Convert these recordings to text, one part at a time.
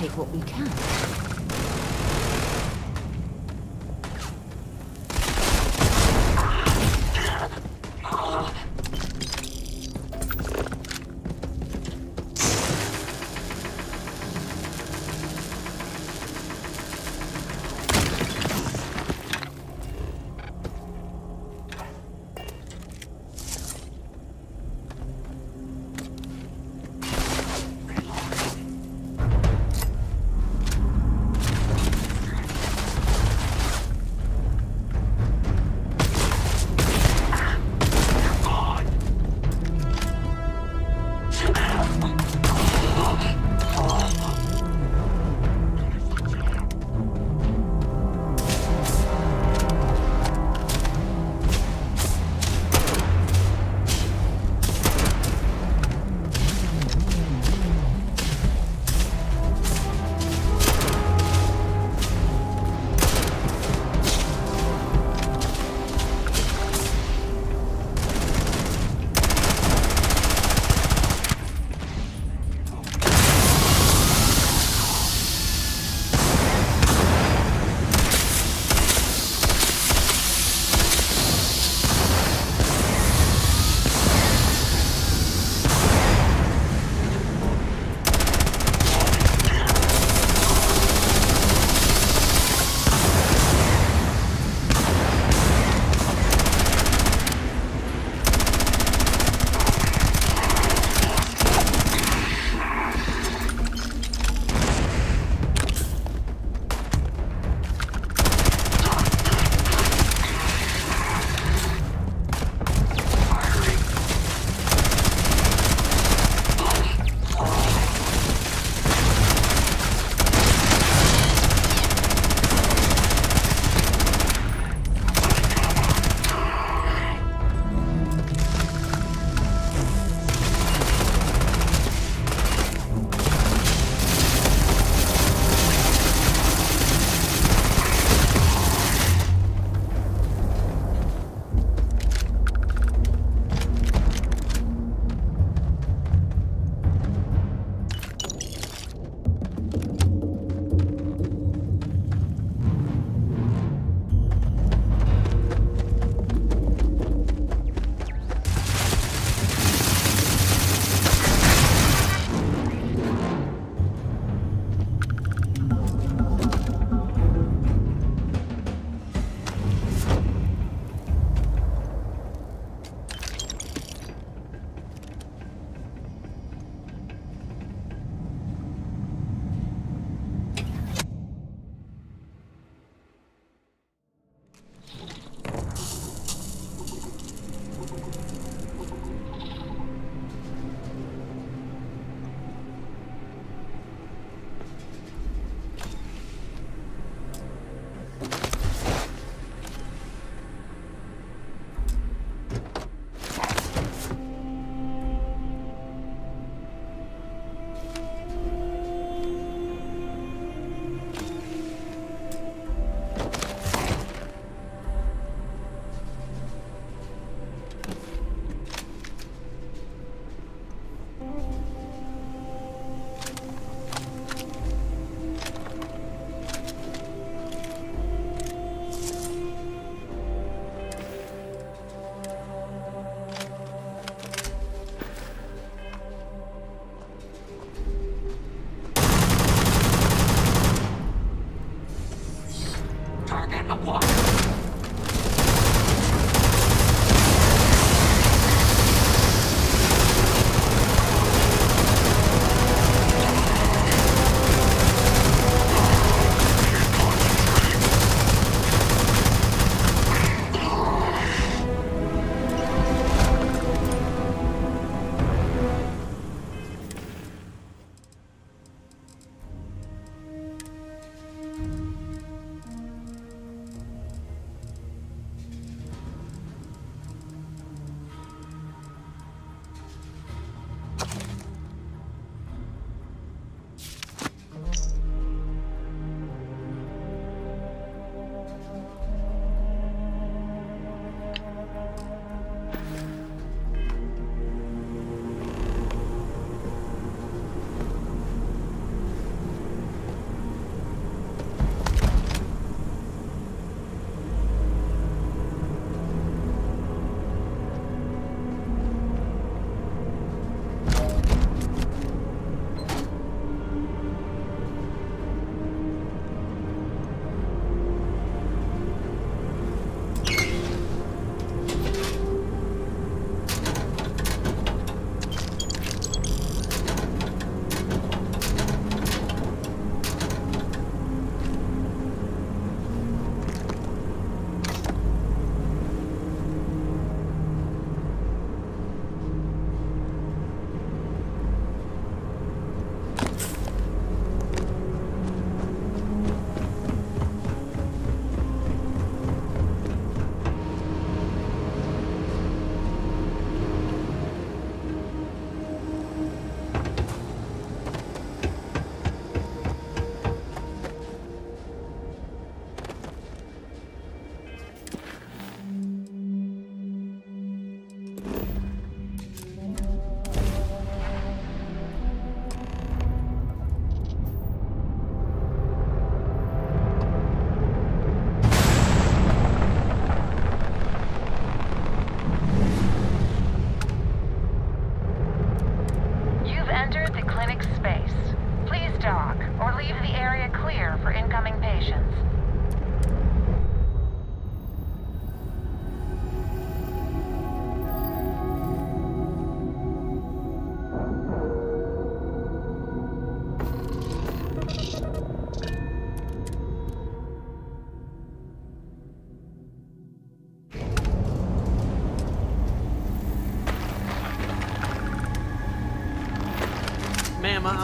take what we can.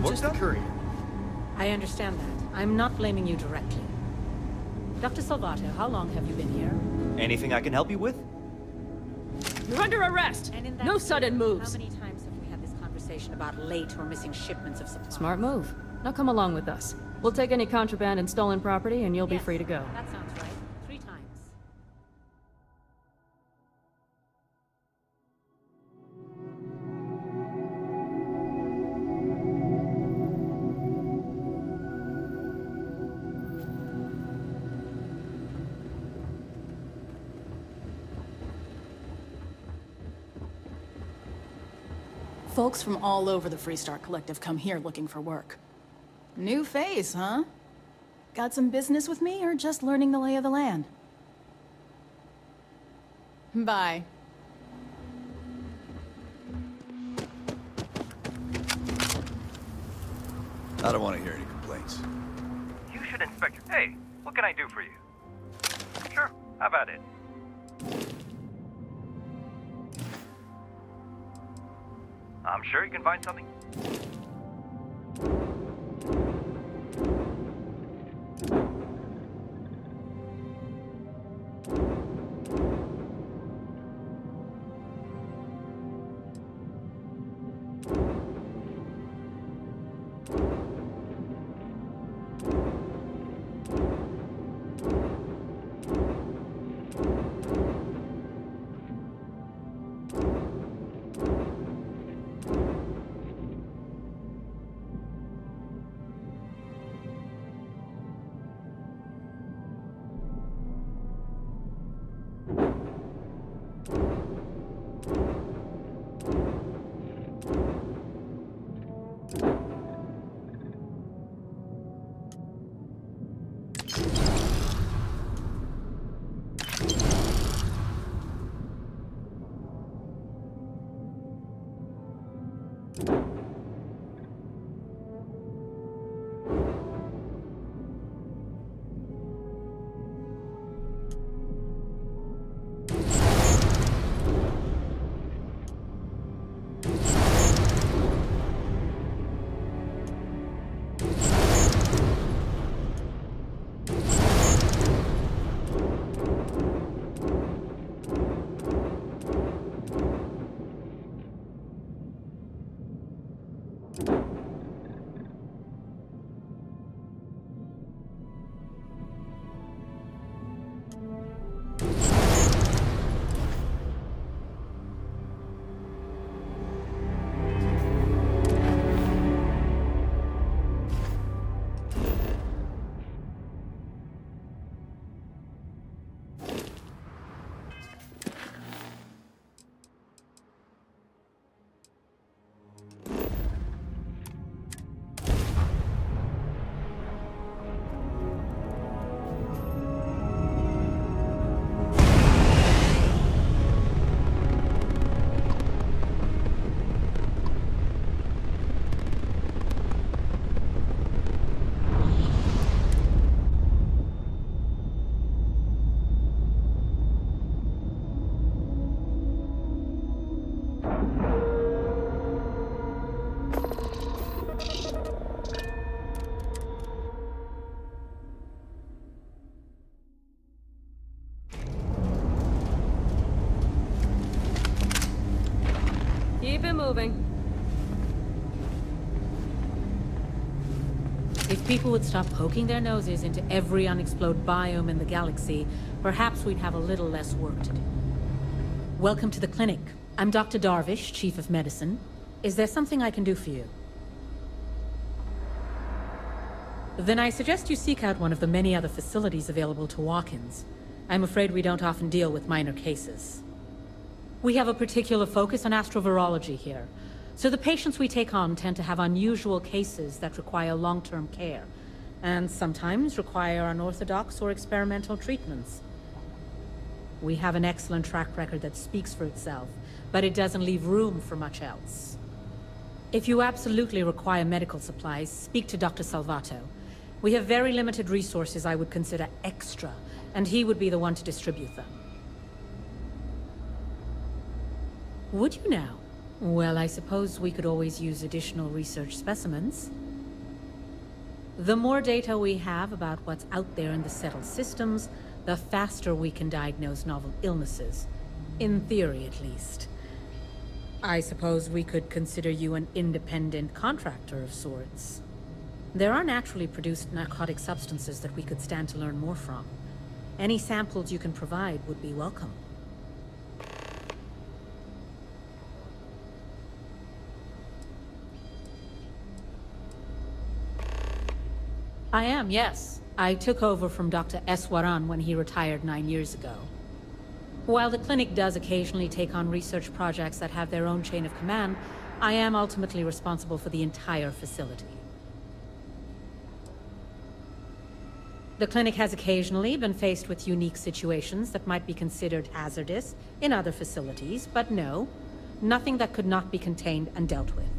I'm just a courier. I understand that. I'm not blaming you directly. Dr. Salvato, how long have you been here? Anything I can help you with? You're under arrest! No sudden moves! How many times have we had this conversation about late or missing shipments of supplies? Smart move. Now come along with us. We'll take any contraband and stolen property, and you'll be free to go. That sounds right. 3 times. Folks from all over the Freestar Collective come here looking for work. New face, huh? Got some business with me, or just learning the lay of the land? Bye. I don't want to hear any complaints. You should inspect your... Hey, what can I do for you? Sure, how about it? I'm sure you can find something. Keep it moving. If people would stop poking their noses into every unexplored biome in the galaxy, perhaps we'd have a little less work to do. Welcome to the clinic. I'm Dr. Darvish, Chief of Medicine. Is there something I can do for you? Then I suggest you seek out one of the many other facilities available to walk-ins. I'm afraid we don't often deal with minor cases. We have a particular focus on astrovirology here, so the patients we take on tend to have unusual cases that require long-term care, and sometimes require unorthodox or experimental treatments. We have an excellent track record that speaks for itself, but it doesn't leave room for much else. If you absolutely require medical supplies, speak to Dr. Salvato. We have very limited resources I would consider extra, and he would be the one to distribute them. Would you now? Well, I suppose we could always use additional research specimens. The more data we have about what's out there in the settled systems, the faster we can diagnose novel illnesses. In theory, at least. I suppose we could consider you an independent contractor of sorts. There are naturally produced narcotic substances that we could stand to learn more from. Any samples you can provide would be welcome. I am, yes. I took over from Dr. Eswaran when he retired 9 years ago. While the clinic does occasionally take on research projects that have their own chain of command, I am ultimately responsible for the entire facility. The clinic has occasionally been faced with unique situations that might be considered hazardous in other facilities, but no, nothing that could not be contained and dealt with.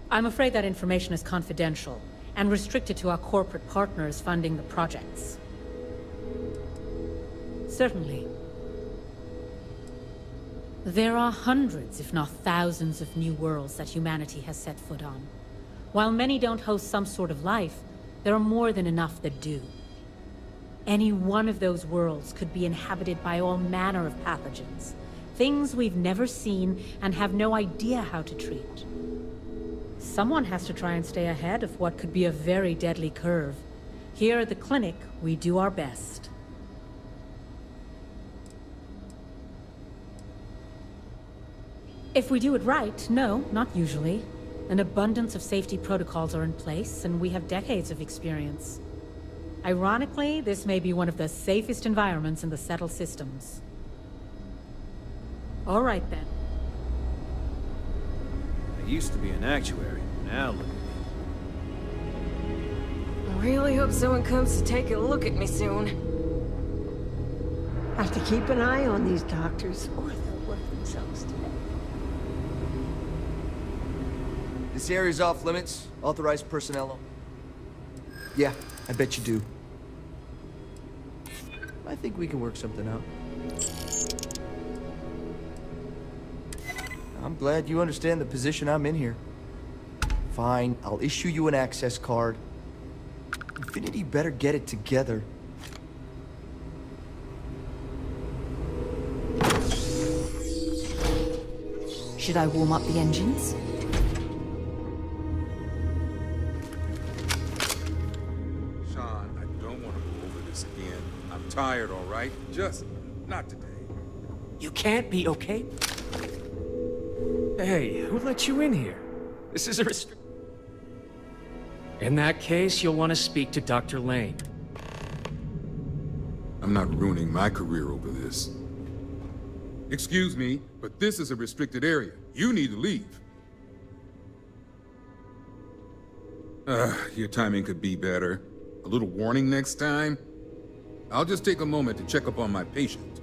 I'm afraid that information is confidential and restricted to our corporate partners funding the projects. Certainly. There are hundreds, if not thousands, of new worlds that humanity has set foot on. While many don't host some sort of life, there are more than enough that do. Any one of those worlds could be inhabited by all manner of pathogens, things we've never seen and have no idea how to treat. Someone has to try and stay ahead of what could be a very deadly curve. Here at the clinic, we do our best. If we do it right, no, not usually. An abundance of safety protocols are in place, and we have decades of experience. Ironically, this may be one of the safest environments in the settled systems. All right, then. I used to be an actuary. Now look at me. I really hope someone comes to take a look at me soon. Have to keep an eye on these doctors, or they'll work themselves to death. This area's off limits. Authorized personnel. Yeah, I bet you do. I think we can work something out. I'm glad you understand the position I'm in here. Fine, I'll issue you an access card. Infinity better get it together. Should I warm up the engines? Tired, all right? Just not today. You can't be, okay? Hey, who let you in here? This is a In that case, you'll want to speak to Dr. Lane. I'm not ruining my career over this. Excuse me, but this is a restricted area. You need to leave. Your timing could be better. A little warning next time? I'll just take a moment to check up on my patient.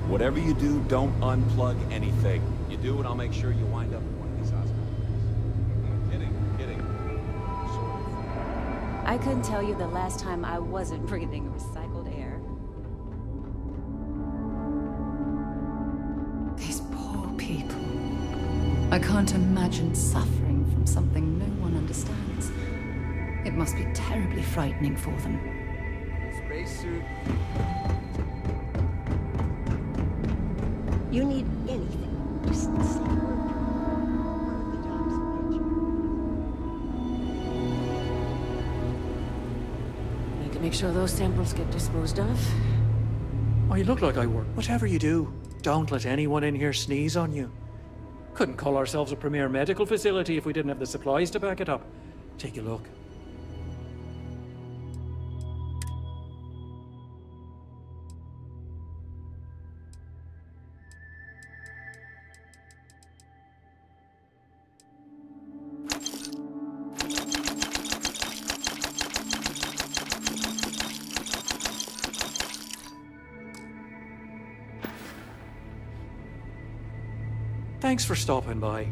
Whatever you do, don't unplug anything. You do, and I'll make sure you wind up in one of these hospitals. Kidding. Sort of. I couldn't tell you the last time I wasn't breathing recycled air. These poor people. I can't imagine suffering from something no one understands. It must be terribly frightening for them. Spacesuit. You need anything, just say a word. One of the dogs will get you. Need to make sure those samples get disposed of. Oh, you look like I work. Whatever you do, don't let anyone in here sneeze on you. Couldn't call ourselves a premier medical facility if we didn't have the supplies to back it up. Take a look. Thanks for stopping by.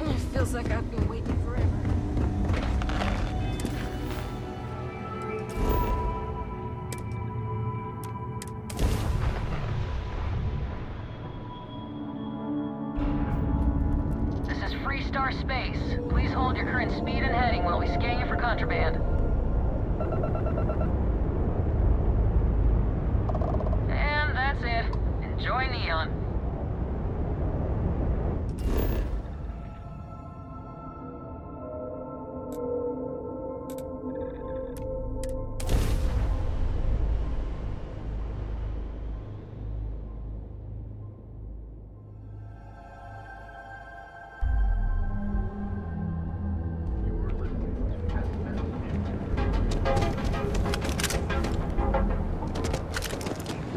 It feels like I've been waiting forever. This is Freestar Space. Please hold your current speed and heading while we scan you for contraband. And that's it. Enjoy Neon.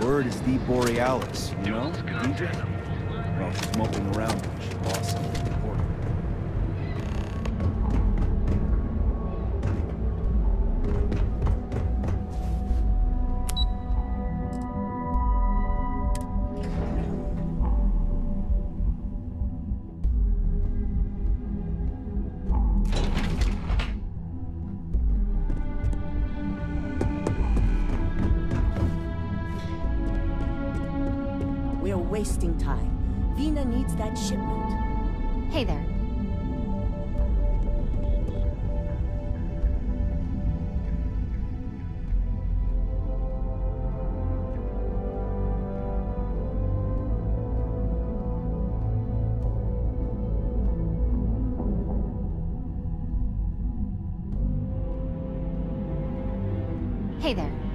Word is the Borealis, you know, Egypt? Well, she's moping around because she lost something important. We're wasting time. Vina needs that shipment. Hey there. Hey there.